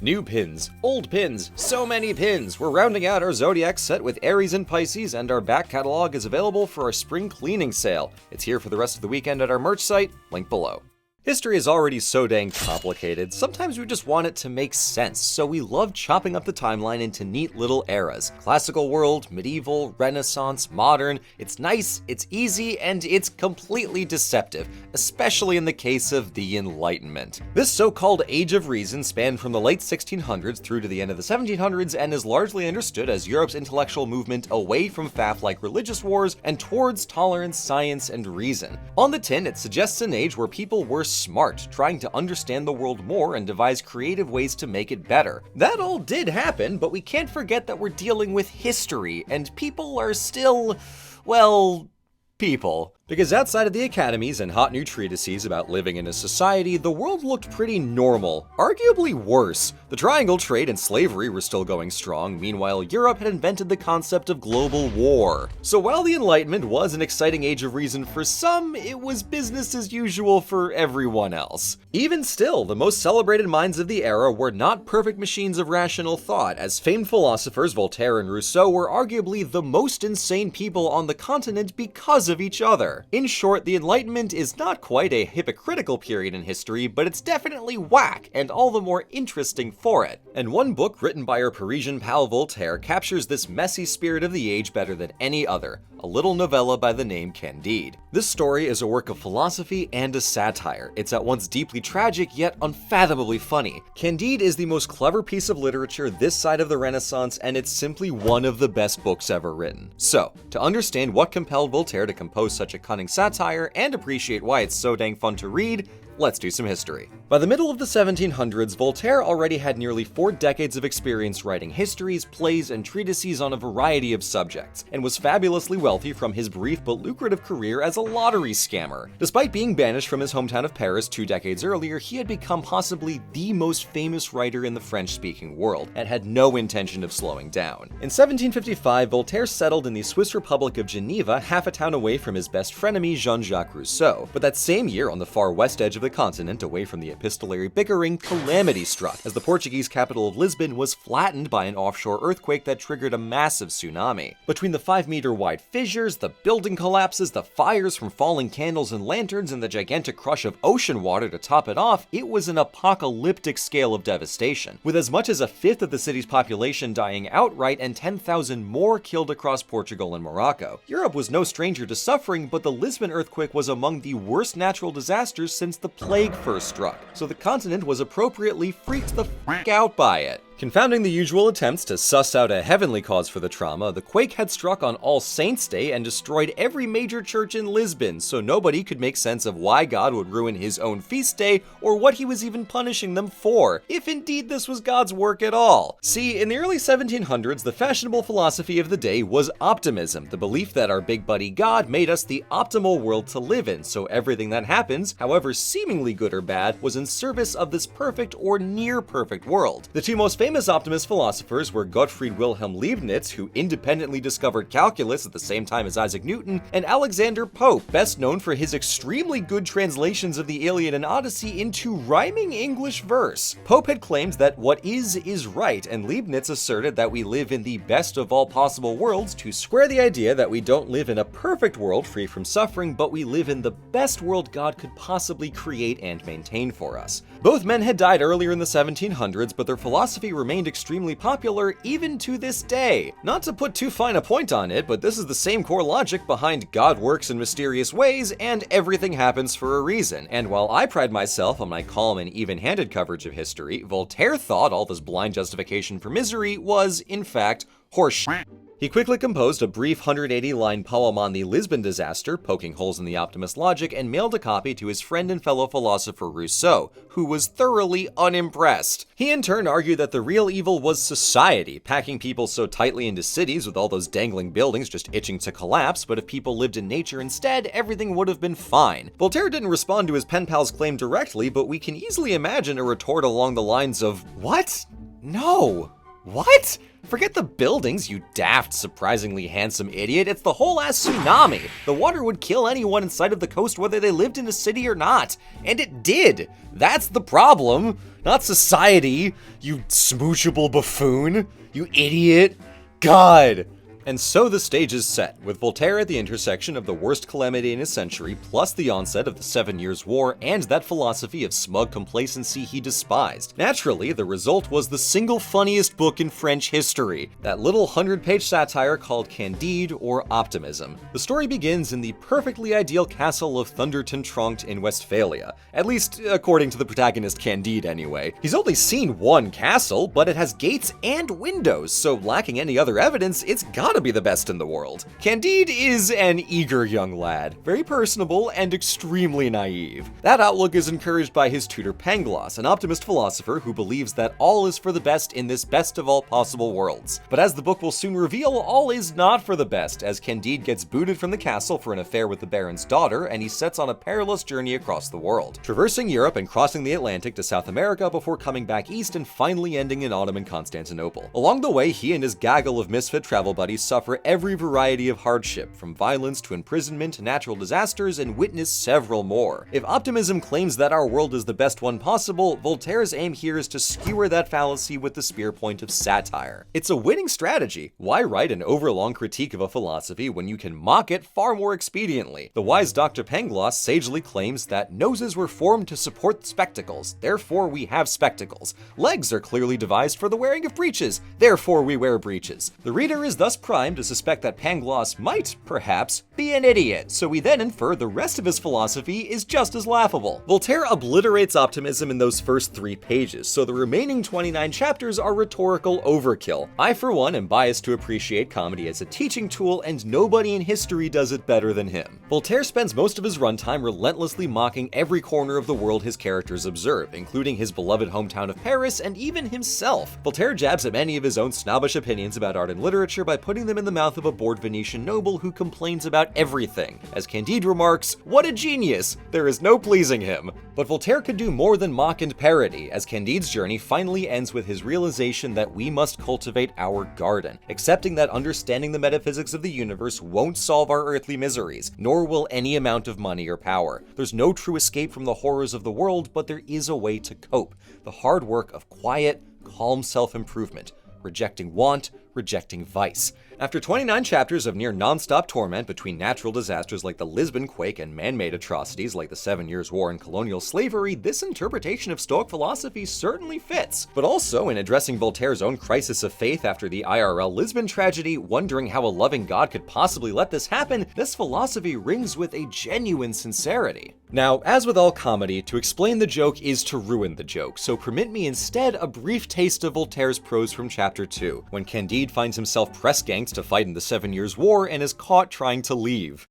New pins, old pins, so many pins. We're rounding out our zodiac set with Aries and Pisces, and our back catalog is available for our spring cleaning sale. It's here for the rest of the weekend at our merch site, link below. History is already so dang complicated, sometimes we just want it to make sense, so we love chopping up the timeline into neat little eras. Classical world, medieval, Renaissance, modern. It's nice, it's easy, and it's completely deceptive, especially in the case of the Enlightenment. This so-called Age of Reason spanned from the late 1600s through to the end of the 1700s and is largely understood as Europe's intellectual movement away from faff-like religious wars and towards tolerance, science, and reason. On the tin, it suggests an age where people were smart, trying to understand the world more and devise creative ways to make it better. That all did happen, but we can't forget that we're dealing with history, and people are still, well, people. Because outside of the academies and hot new treatises about living in a society, the world looked pretty normal, arguably worse. The triangle trade and slavery were still going strong, meanwhile Europe had invented the concept of global war. So while the Enlightenment was an exciting age of reason for some, it was business as usual for everyone else. Even still, the most celebrated minds of the era were not perfect machines of rational thought, as famed philosophers Voltaire and Rousseau were arguably the most insane people on the continent because of each other. In short, the Enlightenment is not quite a hypocritical period in history, but it's definitely whack, and all the more interesting for it. And one book written by our Parisian pal Voltaire captures this messy spirit of the age better than any other, a little novella by the name Candide. This story is a work of philosophy and a satire. It's at once deeply tragic, yet unfathomably funny. Candide is the most clever piece of literature this side of the Renaissance, and it's simply one of the best books ever written. So, to understand what compelled Voltaire to compose such a cunning satire and appreciate why it's so dang fun to read, let's do some history. By the middle of the 1700s, Voltaire already had nearly 4 decades of experience writing histories, plays, and treatises on a variety of subjects, and was fabulously wealthy from his brief but lucrative career as a lottery scammer. Despite being banished from his hometown of Paris 2 decades earlier, he had become possibly the most famous writer in the French-speaking world, and had no intention of slowing down. In 1755, Voltaire settled in the Swiss Republic of Geneva, half a town away from his best frenemy Jean-Jacques Rousseau. But that same year, on the far west edge of the continent, away from the epistolary bickering, calamity struck, as the Portuguese capital of Lisbon was flattened by an offshore earthquake that triggered a massive tsunami. Between the 5-meter wide fissures, the building collapses, the fires from falling candles and lanterns, and the gigantic crush of ocean water to top it off, it was an apocalyptic scale of devastation, with as much as a fifth of the city's population dying outright and 10,000 more killed across Portugal and Morocco. Europe was no stranger to suffering, but the Lisbon earthquake was among the worst natural disasters since the plague first struck, so the continent was appropriately freaked the f*** out by it. Confounding the usual attempts to suss out a heavenly cause for the trauma, the quake had struck on All Saints' Day and destroyed every major church in Lisbon, so nobody could make sense of why God would ruin his own feast day or what he was even punishing them for, if indeed this was God's work at all. See, in the early 1700s, the fashionable philosophy of the day was optimism, the belief that our big buddy God made us the optimal world to live in, so everything that happens, however seemingly good or bad, was in service of this perfect or near-perfect world. The two most famous optimist philosophers were Gottfried Wilhelm Leibniz, who independently discovered calculus at the same time as Isaac Newton, and Alexander Pope, best known for his extremely good translations of the Iliad and Odyssey into rhyming English verse. Pope had claimed that what is right, and Leibniz asserted that we live in the best of all possible worlds to square the idea that we don't live in a perfect world free from suffering, but we live in the best world God could possibly create and maintain for us. Both men had died earlier in the 1700s, but their philosophy remained extremely popular even to this day. Not to put too fine a point on it, but this is the same core logic behind God works in mysterious ways and everything happens for a reason. And while I pride myself on my calm and even-handed coverage of history, Voltaire thought all this blind justification for misery was, in fact, horseshit. He quickly composed a brief 180-line poem on the Lisbon disaster, poking holes in the optimist logic, and mailed a copy to his friend and fellow philosopher Rousseau, who was thoroughly unimpressed. He in turn argued that the real evil was society, packing people so tightly into cities with all those dangling buildings just itching to collapse, but if people lived in nature instead, everything would have been fine. Voltaire didn't respond to his pen pal's claim directly, but we can easily imagine a retort along the lines of, "What? No. What? Forget the buildings, you daft, surprisingly handsome idiot. It's the whole ass tsunami. The water would kill anyone in sight of the coast whether they lived in a city or not. And it did. That's the problem. Not society, you smoochable buffoon. You idiot. God. And so the stage is set, with Voltaire at the intersection of the worst calamity in his century, plus the onset of the 7 Years' War, and that philosophy of smug complacency he despised. Naturally, the result was the single funniest book in French history, that little 100-page satire called Candide, or Optimism. The story begins in the perfectly ideal castle of Thunder-Ten-Tronckh in Westphalia, at least according to the protagonist Candide anyway. He's only seen one castle, but it has gates and windows, so lacking any other evidence, it's gotta be the best in the world. Candide is an eager young lad, very personable and extremely naive. That outlook is encouraged by his tutor Pangloss, an optimist philosopher who believes that all is for the best in this best of all possible worlds. But as the book will soon reveal, all is not for the best, as Candide gets booted from the castle for an affair with the Baron's daughter, and he sets on a perilous journey across the world, traversing Europe and crossing the Atlantic to South America before coming back east and finally ending in autumn in Constantinople. Along the way, he and his gaggle of misfit travel buddies suffer every variety of hardship, from violence to imprisonment to natural disasters, and witness several more. If optimism claims that our world is the best one possible, Voltaire's aim here is to skewer that fallacy with the spear point of satire. It's a winning strategy. Why write an overlong critique of a philosophy when you can mock it far more expediently? The wise Dr. Pangloss sagely claims that noses were formed to support spectacles, therefore we have spectacles. Legs are clearly devised for the wearing of breeches, therefore we wear breeches. The reader is thus primed to suspect that Pangloss might, perhaps, be an idiot, so we then infer the rest of his philosophy is just as laughable. Voltaire obliterates optimism in those first 3 pages, so the remaining 29 chapters are rhetorical overkill. I, for one, am biased to appreciate comedy as a teaching tool, and nobody in history does it better than him. Voltaire spends most of his runtime relentlessly mocking every corner of the world his characters observe, including his beloved hometown of Paris and even himself. Voltaire jabs at many of his own snobbish opinions about art and literature by putting them in the mouth of a bored Venetian noble who complains about everything. As Candide remarks, "What a genius! There is no pleasing him." But Voltaire could do more than mock and parody, as Candide's journey finally ends with his realization that we must cultivate our garden, accepting that understanding the metaphysics of the universe won't solve our earthly miseries, nor will any amount of money or power. There's no true escape from the horrors of the world, but there is a way to cope. The hard work of quiet, calm self-improvement, rejecting want, rejecting vice. After 29 chapters of near non-stop torment between natural disasters like the Lisbon quake and man-made atrocities like the 7 Years' War and colonial slavery, this interpretation of Stoic philosophy certainly fits. But also, in addressing Voltaire's own crisis of faith after the IRL Lisbon tragedy, wondering how a loving God could possibly let this happen, this philosophy rings with a genuine sincerity. Now, as with all comedy, to explain the joke is to ruin the joke, so permit me instead a brief taste of Voltaire's prose from chapter 2, when Candide finds himself press-ganged to fight in the 7 Years' War and is caught trying to leave.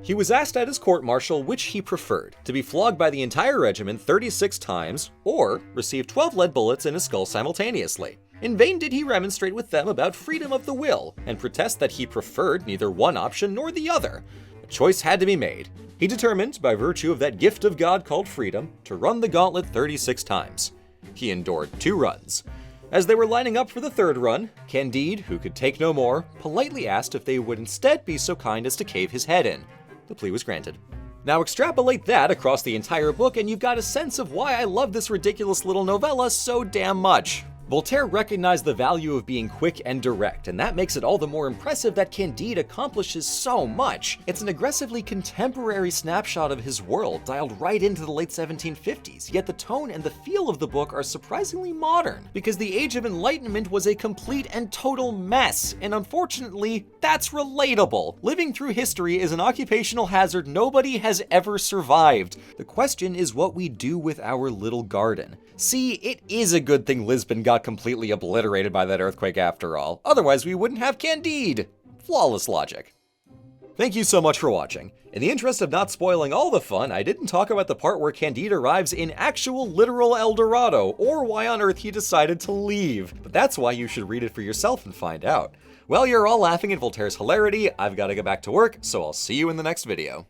He was asked at his court-martial which he preferred, to be flogged by the entire regiment 36 times, or receive 12 lead bullets in his skull simultaneously. In vain did he remonstrate with them about freedom of the will, and protest that he preferred neither one option nor the other. A choice had to be made. He determined, by virtue of that gift of God called freedom, to run the gauntlet 36 times. He endured 2 runs. As they were lining up for the 3rd run, Candide, who could take no more, politely asked if they would instead be so kind as to cave his head in. The plea was granted. Now extrapolate that across the entire book and you've got a sense of why I love this ridiculous little novella so damn much. Voltaire recognized the value of being quick and direct, and that makes it all the more impressive that Candide accomplishes so much. It's an aggressively contemporary snapshot of his world, dialed right into the late 1750s, yet the tone and the feel of the book are surprisingly modern, because the Age of Enlightenment was a complete and total mess, and unfortunately, that's relatable. Living through history is an occupational hazard nobody has ever survived. The question is what we do with our little garden. See, it is a good thing Lisbon got completely obliterated by that earthquake after all. Otherwise, we wouldn't have Candide. Flawless logic. Thank you so much for watching. In the interest of not spoiling all the fun, I didn't talk about the part where Candide arrives in actual literal El Dorado, or why on earth he decided to leave. But that's why you should read it for yourself and find out. Well, you're all laughing at Voltaire's hilarity, I've got to get back to work, so I'll see you in the next video.